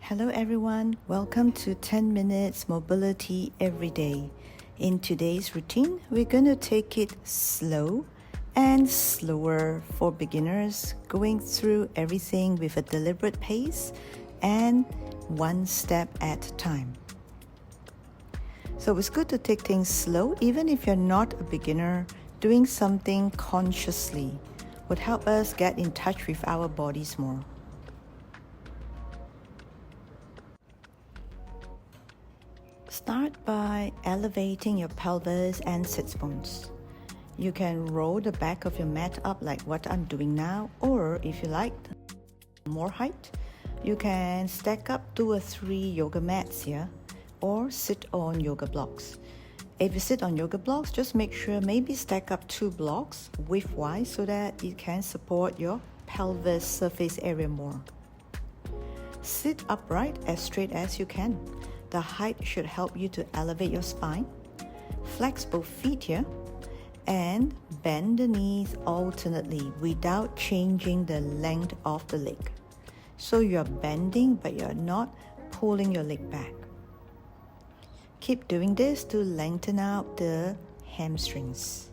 Hello everyone, welcome to 10 minutes mobility every day. In today's routine, we're going to take it slow and slower for beginners, going through everything with a deliberate pace and one step at a time. So it's good to take things slow even if you're not a beginner. Doing something consciously would help us get in touch with our bodies more. Start by elevating your pelvis and sits bones. You can roll the back of your mat up like what I'm doing now, or if you like more height, you can stack up 2 or 3 yoga mats here, or sit on yoga blocks. If you sit on yoga blocks, just make sure maybe stack up 2 blocks width-wise so that it can support your pelvis surface area more. Sit upright as straight as you can. The height should help you to elevate your spine. Flex both feet here and bend the knees alternately without changing the length of the leg. So you're bending but you're not pulling your leg back. Keep doing this to lengthen out the hamstrings.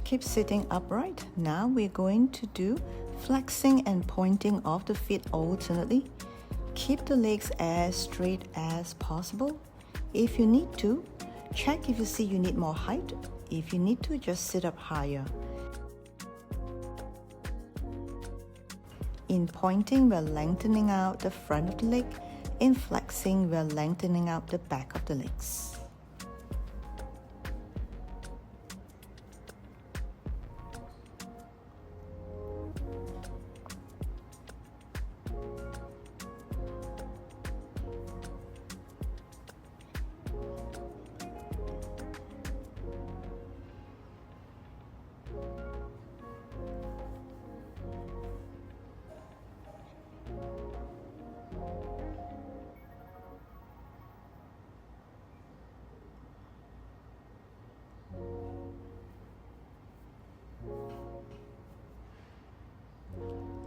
Keep sitting upright. Now we're going to do flexing and pointing of the feet alternately. Keep the legs as straight as possible. If you need to, check if you see you need more height. If you need to, just sit up higher. In pointing, we're lengthening out the front of the leg. In flexing, we're lengthening out the back of the legs.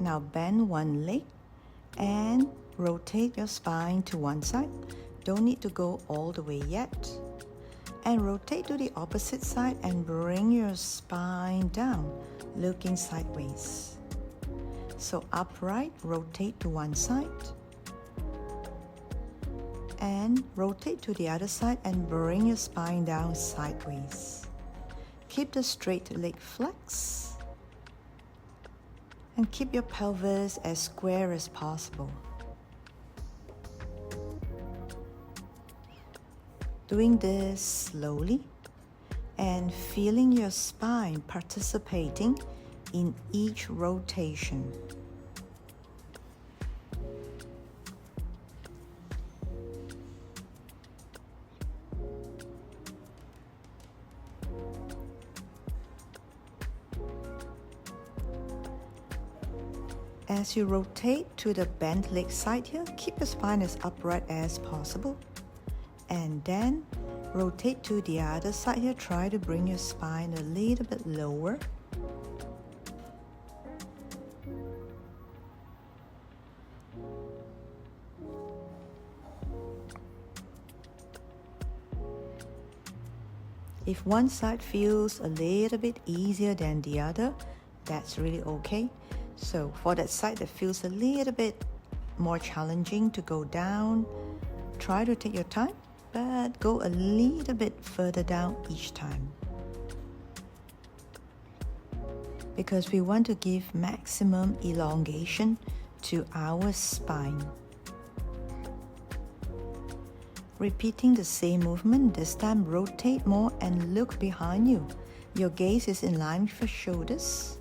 Now bend one leg and rotate your spine to one side. Don't need to go all the way yet. And rotate to the opposite side and bring your spine down, looking sideways. So upright, rotate to one side. And rotate to the other side and bring your spine down sideways. Keep the straight leg flexed. And keep your pelvis as square as possible. Doing this slowly and feeling your spine participating in each rotation. As you rotate to the bent leg side here, keep your spine as upright as possible. And then rotate to the other side here. Try to bring your spine a little bit lower. If one side feels a little bit easier than the other, that's really okay. So for that side that feels a little bit more challenging to go down, try to take your time, but go a little bit further down each time. Because we want to give maximum elongation to our spine. Repeating the same movement, this time rotate more and look behind you. Your gaze is in line with your shoulders.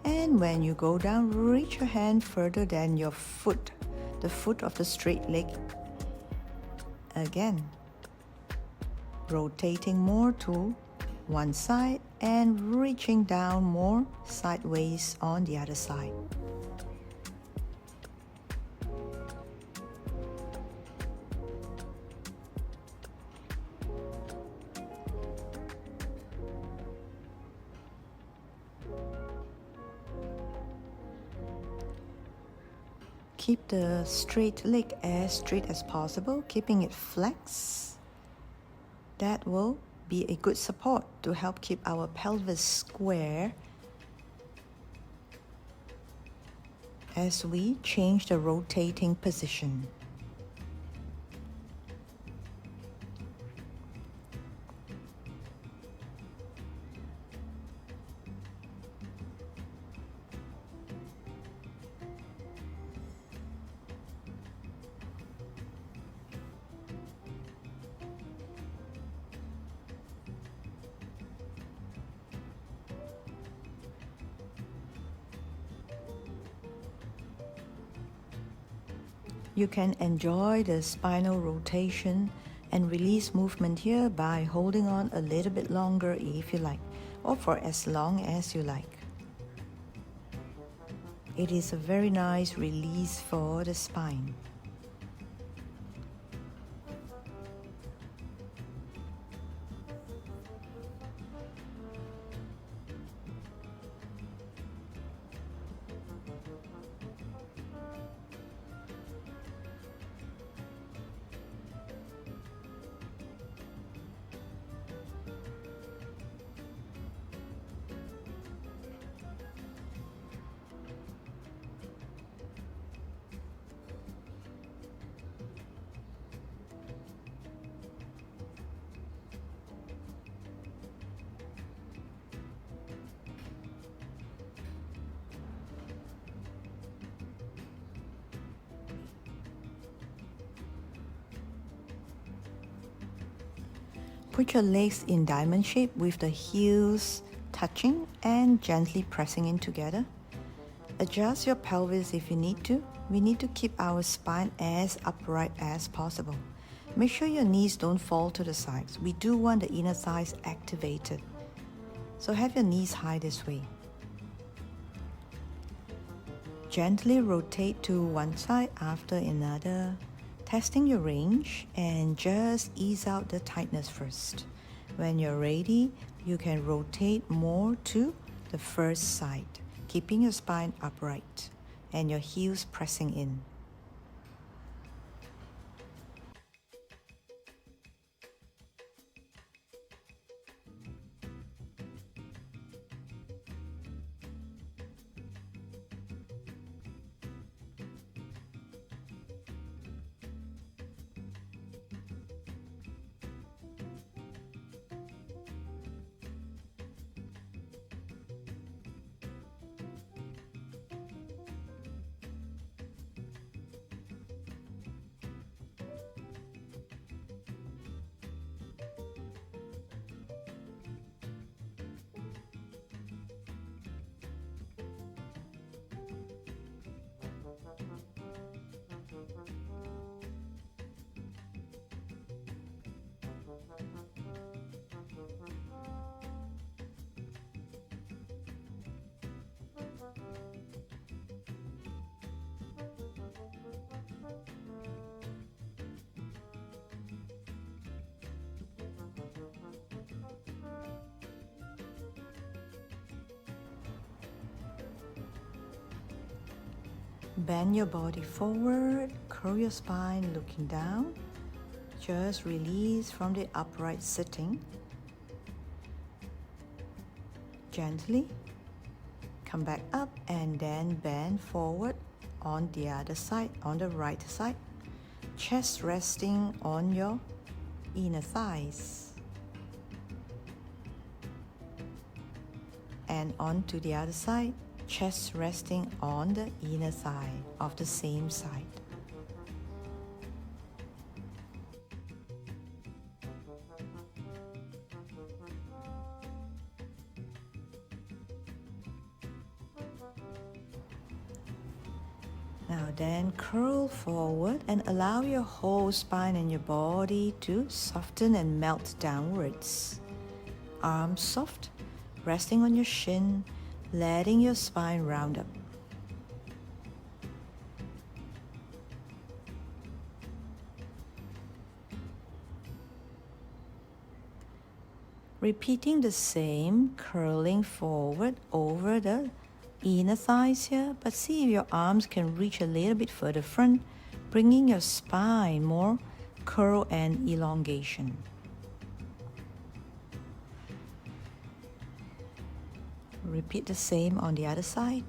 And when you go down, reach your hand further than your foot, the foot of the straight leg. Again, rotating more to one side and reaching down more sideways on the other side. Keep the straight leg as straight as possible, keeping it flexed. That will be a good support to help keep our pelvis square as we change the rotating position. You can enjoy the spinal rotation and release movement here by holding on a little bit longer if you like, or for as long as you like. It is a very nice release for the spine. Put your legs in diamond shape with the heels touching and gently pressing in together. Adjust your pelvis if you need to. We need to keep our spine as upright as possible. Make sure your knees don't fall to the sides. We do want the inner thighs activated. So have your knees high this way. Gently rotate to one side after another, testing your range, and just ease out the tightness first. When you're ready, you can rotate more to the first side, keeping your spine upright and your heels pressing in. Bend your body forward, curl your spine looking down. Just release from the upright sitting. Gently come back up and then bend forward on the other side, on the right side. Chest resting on your inner thighs. And on to the other side. Chest resting on the inner thigh of the same side. Now then, curl forward and allow your whole spine and your body to soften and melt downwards. Arms soft, resting on your shin, letting your spine round up. Repeating the same, curling forward over the inner thighs here, but see if your arms can reach a little bit further front, bringing your spine more curl and elongation. Repeat the same on the other side.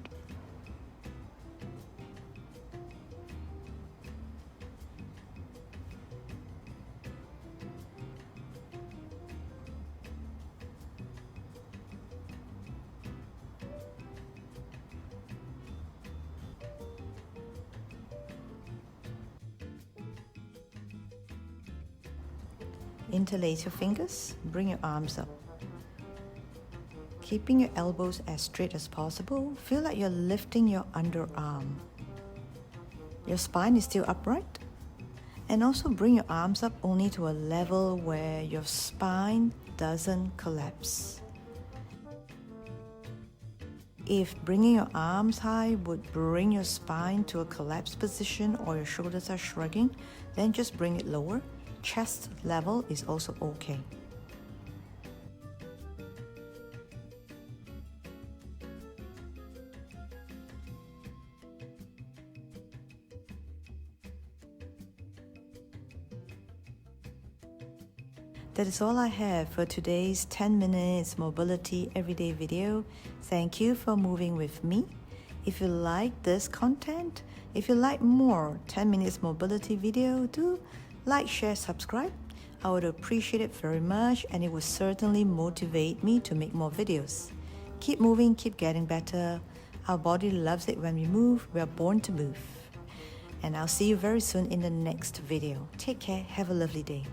Interlace your fingers, bring your arms up. Keeping your elbows as straight as possible, feel like you're lifting your underarm. Your spine is still upright. And also bring your arms up only to a level where your spine doesn't collapse. If bringing your arms high would bring your spine to a collapsed position or your shoulders are shrugging, then just bring it lower. Chest level is also okay. That is all I have for today's 10 minutes mobility everyday video. Thank you for moving with me. If you like this content, if you like more 10 minutes mobility video, do like, share, subscribe. I would appreciate it very much, and it would certainly motivate me to make more videos. Keep moving, keep getting better. Our body loves it when we move. We are born to move. And I'll see you very soon in the next video. Take care. Have a lovely day.